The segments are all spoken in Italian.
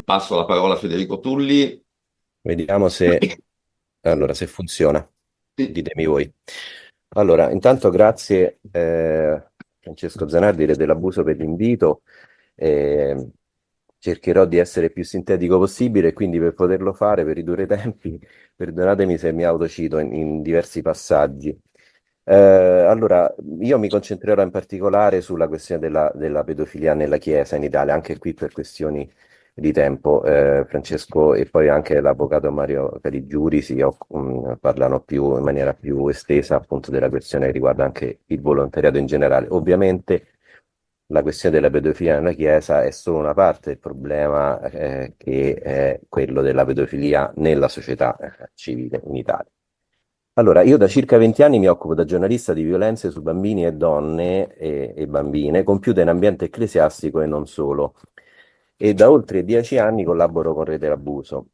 Passo la parola a Federico Tulli. Vediamo se funziona. Sì. Ditemi voi. Allora, intanto grazie Francesco Zanardi dell'Abuso per l'invito. Eh, Cercherò di essere più sintetico possibile e quindi per poterlo fare, per ridurre i tempi, perdonatemi se mi autocito in diversi passaggi. Allora, io mi concentrerò in particolare sulla questione della pedofilia nella Chiesa in Italia, anche qui per questioni di tempo. Francesco e poi anche l'avvocato Mario Caligiuri parlano più, in maniera più estesa appunto della questione che riguarda anche il volontariato in generale. Ovviamente la questione della pedofilia nella Chiesa è solo una parte del problema, che è quello della pedofilia nella società civile in Italia. Allora, io da circa 20 anni mi occupo da giornalista di violenze su bambini e donne e bambine, compiute in ambiente ecclesiastico e non solo. E da oltre 10 anni collaboro con Rete Abuso.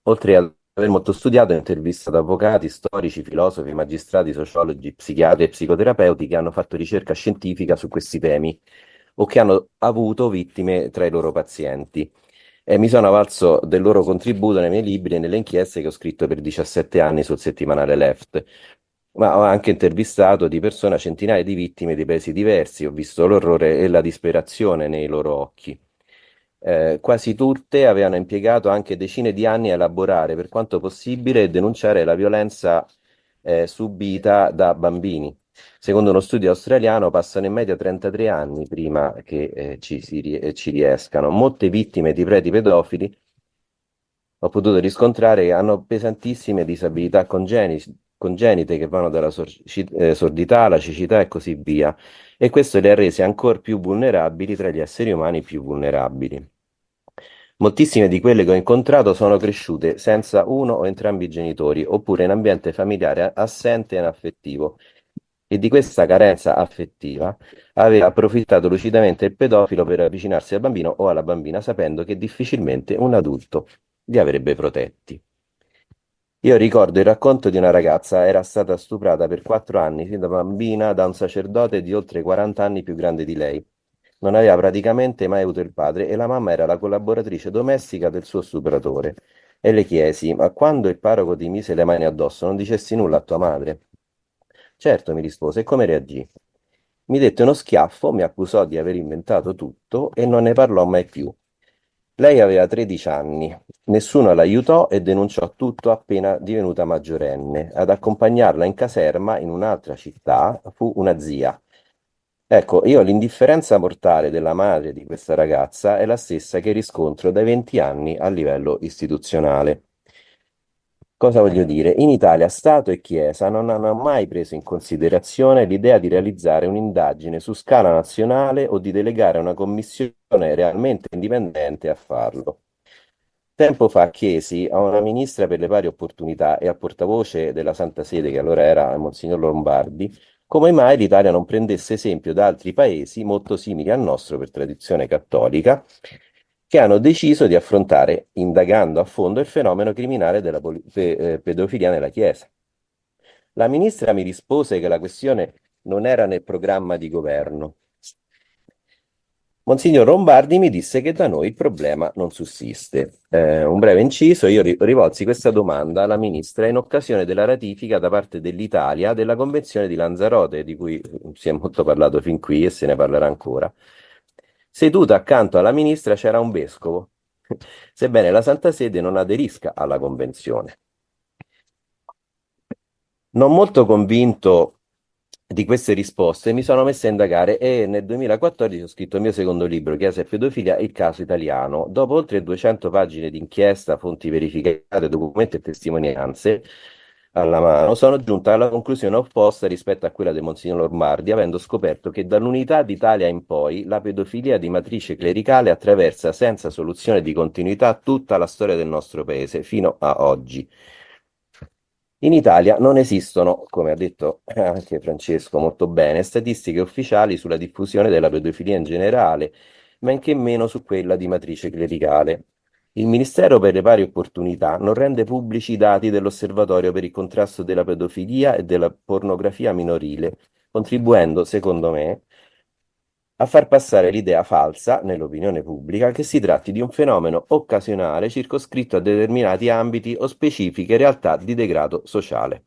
Oltre ad aver molto studiato e intervistato avvocati, storici, filosofi, magistrati, sociologi, psichiatri e psicoterapeuti che hanno fatto ricerca scientifica su questi temi o che hanno avuto vittime tra i loro pazienti. E mi sono avvalso del loro contributo nei miei libri e nelle inchieste che ho scritto per 17 anni sul settimanale Left. Ma ho anche intervistato di persona centinaia di vittime di paesi diversi, ho visto l'orrore e la disperazione nei loro occhi. Quasi tutte avevano impiegato anche decine di anni a elaborare, per quanto possibile, e denunciare la violenza subita da bambini. Secondo uno studio australiano passano in media 33 anni prima che ci riescano. Molte vittime di preti pedofili ho potuto riscontrare che hanno pesantissime disabilità congenite che vanno dalla sordità alla cecità e così via, e questo li ha resi ancora più vulnerabili tra gli esseri umani più vulnerabili. Moltissime di quelle che ho incontrato sono cresciute senza uno o entrambi i genitori, oppure in ambiente familiare assente e inaffettivo. E di questa carenza affettiva aveva approfittato lucidamente il pedofilo per avvicinarsi al bambino o alla bambina, sapendo che difficilmente un adulto li avrebbe protetti. Io ricordo il racconto di una ragazza, era stata stuprata per 4 anni, fin da bambina, da un sacerdote di oltre 40 anni più grande di lei. Non aveva praticamente mai avuto il padre e la mamma era la collaboratrice domestica del suo stupratore. E le chiesi, ma quando il parroco ti mise le mani addosso, non dicessi nulla a tua madre? Certo, mi rispose, e come reagì? Mi dette uno schiaffo, mi accusò di aver inventato tutto e non ne parlò mai più. Lei aveva 13 anni, nessuno l'aiutò e denunciò tutto appena divenuta maggiorenne. Ad accompagnarla in caserma in un'altra città fu una zia. Ecco, io l'indifferenza mortale della madre di questa ragazza è la stessa che riscontro dai 20 anni a livello istituzionale. Cosa voglio dire? In Italia Stato e Chiesa non hanno mai preso in considerazione l'idea di realizzare un'indagine su scala nazionale o di delegare una commissione realmente indipendente a farlo. Tempo fa chiesi a una ministra per le pari opportunità e al portavoce della Santa Sede, che allora era Monsignor Lombardi, come mai l'Italia non prendesse esempio da altri paesi molto simili al nostro per tradizione cattolica, che hanno deciso di affrontare, indagando a fondo, il fenomeno criminale della pedofilia nella Chiesa. La ministra mi rispose che la questione non era nel programma di governo. Monsignor Lombardi mi disse che da noi il problema non sussiste. Un breve inciso, io rivolsi questa domanda alla ministra in occasione della ratifica da parte dell'Italia della Convenzione di Lanzarote, di cui si è molto parlato fin qui e se ne parlerà ancora. Seduto accanto alla ministra c'era un vescovo, sebbene la Santa Sede non aderisca alla Convenzione. Non molto convinto di queste risposte, mi sono messo a indagare e nel 2014 ho scritto il mio secondo libro, Chiesa e pedofilia, il caso italiano. Dopo oltre 200 pagine di inchiesta, fonti verificate, documenti e testimonianze alla mano, sono giunta alla conclusione opposta rispetto a quella di Monsignor Lombardi, avendo scoperto che dall'unità d'Italia in poi la pedofilia di matrice clericale attraversa senza soluzione di continuità tutta la storia del nostro paese, fino a oggi. In Italia non esistono, come ha detto anche Francesco molto bene, statistiche ufficiali sulla diffusione della pedofilia in generale, men che meno su quella di matrice clericale. Il Ministero per le pari opportunità non rende pubblici i dati dell'Osservatorio per il contrasto della pedofilia e della pornografia minorile, contribuendo, secondo me, a far passare l'idea falsa nell'opinione pubblica che si tratti di un fenomeno occasionale circoscritto a determinati ambiti o specifiche realtà di degrado sociale.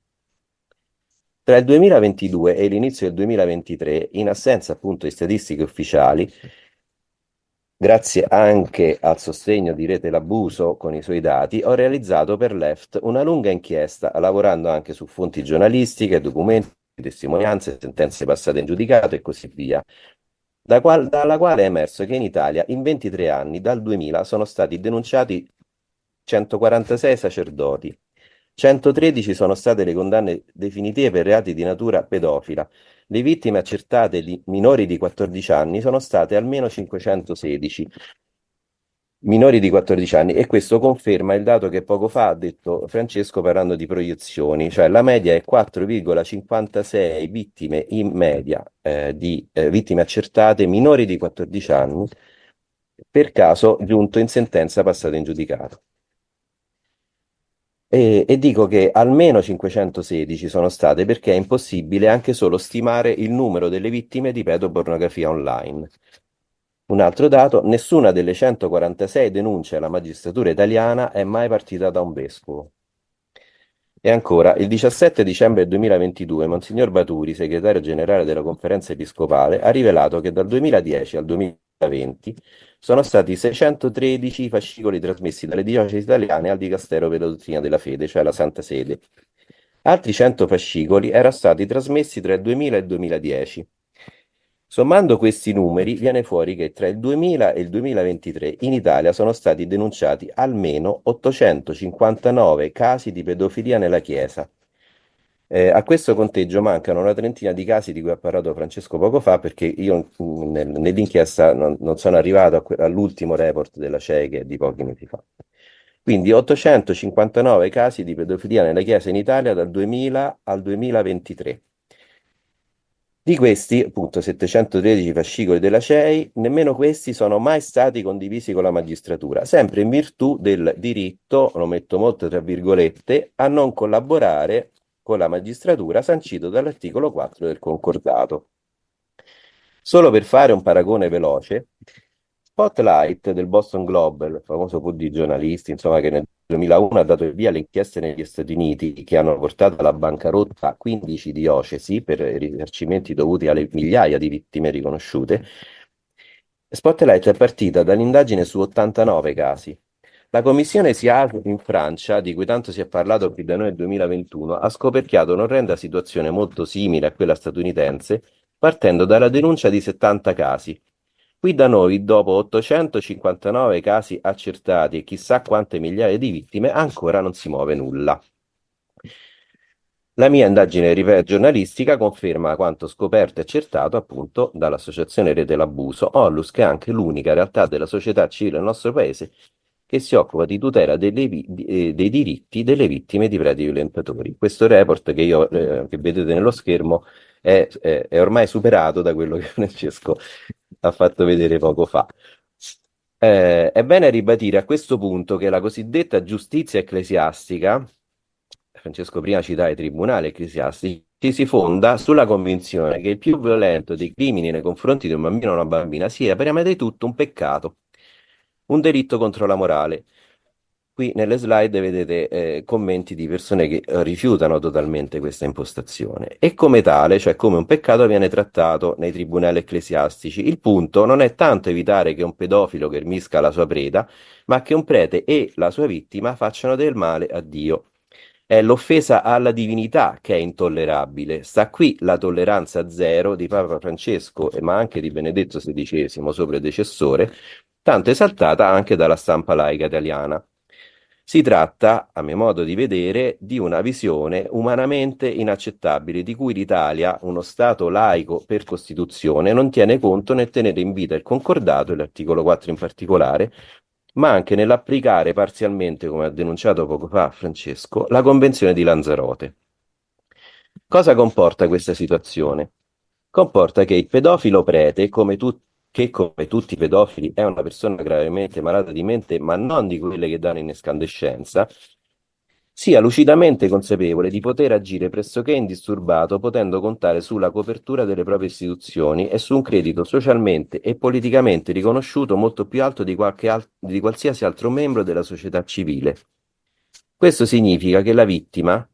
Tra il 2022 e l'inizio del 2023, in assenza appunto di statistiche ufficiali, grazie anche al sostegno di Rete L'Abuso con i suoi dati, ho realizzato per Left una lunga inchiesta, lavorando anche su fonti giornalistiche, documenti, testimonianze, sentenze passate in giudicato e così via, dalla quale è emerso che in Italia in 23 anni, dal 2000, sono stati denunciati 146 sacerdoti, 113 sono state le condanne definitive per reati di natura pedofila. Le vittime accertate di minori di 14 anni sono state almeno 516 minori di 14 anni, e questo conferma il dato che poco fa ha detto Francesco parlando di proiezioni, cioè la media è 4,56 vittime in media di vittime accertate minori di 14 anni per caso giunto in sentenza passata in giudicato. E dico che almeno 516 sono state perché è impossibile anche solo stimare il numero delle vittime di pedopornografia online. Un altro dato, nessuna delle 146 denunce alla magistratura italiana è mai partita da un vescovo. E ancora, il 17 dicembre 2022, Monsignor Baturi, segretario generale della Conferenza Episcopale, ha rivelato che dal 2010 al 2020 sono stati 613 fascicoli trasmessi dalle diocesi italiane al Dicastero per la dottrina della fede, cioè la Santa Sede. Altri 100 fascicoli erano stati trasmessi tra il 2000 e il 2010. Sommando questi numeri, viene fuori che tra il 2000 e il 2023 in Italia sono stati denunciati almeno 859 casi di pedofilia nella Chiesa. A questo conteggio mancano una trentina di casi di cui ha parlato Francesco poco fa, perché io nell'inchiesta non sono arrivato all'ultimo report della CEI che è di pochi mesi fa. Quindi 859 casi di pedofilia nella Chiesa in Italia dal 2000 al 2023. Di questi, appunto, 713 fascicoli della CEI, nemmeno questi sono mai stati condivisi con la magistratura, sempre in virtù del diritto, lo metto molto tra virgolette, a non collaborare con la magistratura sancito dall'articolo 4 del concordato. Solo per fare un paragone veloce, Spotlight del Boston Globe, il famoso pool di giornalisti, insomma, che nel 2001 ha dato il via alle inchieste negli Stati Uniti che hanno portato alla bancarotta 15 diocesi per risarcimenti dovuti alle migliaia di vittime riconosciute. Spotlight è partita dall'indagine su 89 casi. La commissione SIAE in Francia, di cui tanto si è parlato qui da noi nel 2021, ha scoperchiato un'orrenda situazione molto simile a quella statunitense, partendo dalla denuncia di 70 casi. Qui da noi, dopo 859 casi accertati e chissà quante migliaia di vittime, ancora non si muove nulla. La mia indagine, ripeto, giornalistica conferma quanto scoperto e accertato appunto dall'Associazione Rete L'Abuso, Onlus, che è anche l'unica realtà della società civile nel nostro paese che si occupa di tutela dei diritti delle vittime di preti violentatori. Questo report che vedete nello schermo è ormai superato da quello che Francesco ha fatto vedere poco fa. È bene ribadire a questo punto che la cosiddetta giustizia ecclesiastica, Francesco prima citava i tribunali ecclesiastici, si fonda sulla convinzione che il più violento dei crimini nei confronti di un bambino o una bambina sia prima di tutto un peccato, un delitto contro la morale. Qui nelle slide vedete commenti di persone che rifiutano totalmente questa impostazione e come tale, cioè come un peccato, viene trattato nei tribunali ecclesiastici. Il punto non è tanto evitare che un pedofilo ghermisca la sua preda, ma che un prete e la sua vittima facciano del male a Dio. È l'offesa alla divinità che è intollerabile. Sta qui la tolleranza zero di Papa Francesco, ma anche di Benedetto XVI, suo predecessore, tanto esaltata anche dalla stampa laica italiana. Si tratta, a mio modo di vedere, di una visione umanamente inaccettabile di cui l'Italia, uno Stato laico per Costituzione, non tiene conto nel tenere in vita il concordato, e l'articolo 4 in particolare, ma anche nell'applicare parzialmente, come ha denunciato poco fa Francesco, la Convenzione di Lanzarote. Cosa comporta questa situazione? Comporta che il pedofilo prete, che come tutti i pedofili è una persona gravemente malata di mente, ma non di quelle che danno in escandescenza, sia lucidamente consapevole di poter agire pressoché indisturbato, potendo contare sulla copertura delle proprie istituzioni e su un credito socialmente e politicamente riconosciuto molto più alto di qualsiasi altro membro della società civile. Questo significa che la vittima,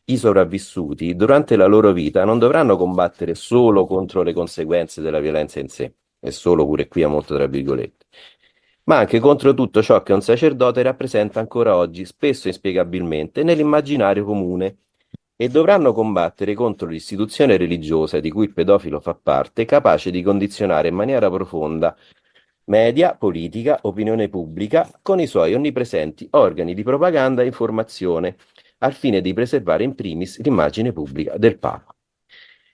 i sopravvissuti, durante la loro vita non dovranno combattere solo contro le conseguenze della violenza in sé, e solo pure qui a molto tra virgolette, ma anche contro tutto ciò che un sacerdote rappresenta ancora oggi, spesso inspiegabilmente, nell'immaginario comune, e dovranno combattere contro l'istituzione religiosa di cui il pedofilo fa parte, capace di condizionare in maniera profonda media, politica, opinione pubblica, con i suoi onnipresenti organi di propaganda e informazione, al fine di preservare in primis l'immagine pubblica del Papa.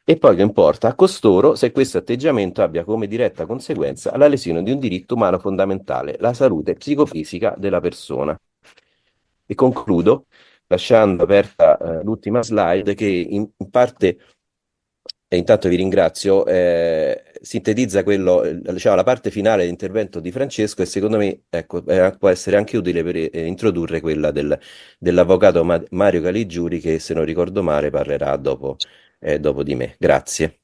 E poi che importa a costoro se questo atteggiamento abbia come diretta conseguenza la lesione di un diritto umano fondamentale, la salute psicofisica della persona. E concludo lasciando aperta l'ultima slide che in parte, e intanto vi ringrazio, sintetizza quello, diciamo, la parte finale dell'intervento di Francesco e secondo me ecco, può essere anche utile per introdurre quella dell'avvocato Mario Caligiuri che se non ricordo male parlerà dopo di me. Grazie.